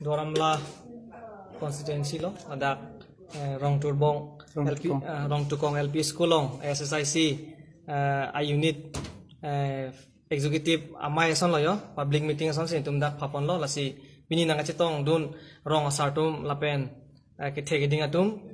Doramla constituency lo ada rong turbong LP rong tukong LP school long SSIC a unit executive amai son lo yo public meeting son sin tum dak phapon lo lasi bini nang chetong dun rong asartum lapen ke thegeding atum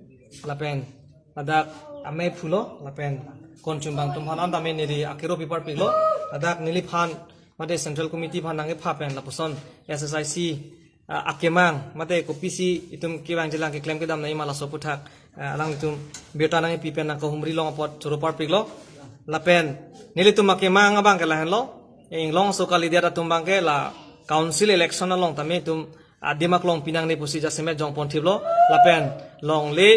lapen adak amai phulo lapen konchumbang tum hanan dame niri akiro paper piglo adak nili phan mate central committee phan nange phapen lapuson SSIC akemang mate ko PC itum kiwang jilang ke claim ke dam nai mala soputhak alang itum beta nang pipen na ko humri long pot churupar piglo lapen nili tum akemang abang ke lahen lo ing long so kali dia tumbang ke la council election long tame tum adimak long pinang ni pusi jaseme jong pon thiblo lapen long le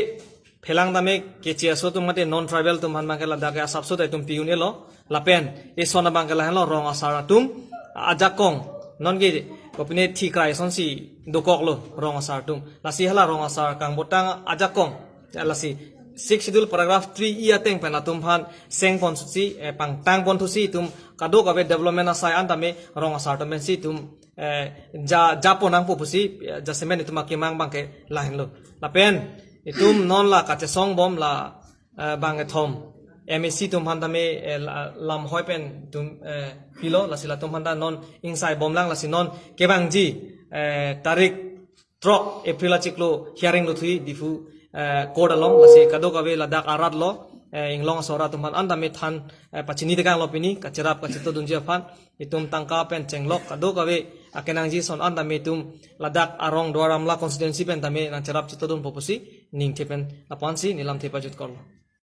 phelang dame ke chiaso tum mate non tribal tum han bangke la daga sapso tai tum piune lo lapen e sona bangke lahen lo rong asara tum ajakong non ge kopine thikrai son si dokok lo rong asar tum lasi hala rong asar kang botang ajakong lasi 6 schedule paragraph 3 ia teng pen atum phan seng pon si pang tang pon thu si tum kadok ave development asai antame rong asar tum si tum ja ponang pu si jasemen itum akimang bangke lahen lo lapen itum non la kache song bom la bangke thom MSc tum handame lam hoipen tum pilo lasila tum handa non insai bom lang lasi non kebangji tarik trok April chiklo hearing lo thui difu code along lasi kadok ave ladak arat lo inglong sora tum han andame than pachini dekang lo pini kacherap kachito dunjia phan itum tangka pen chenglok kadok ave akenangji son andame tum ladak arong doramla constituency pen tame na cherap chito dun popusi ning thepen apansi nilam thepajut korlo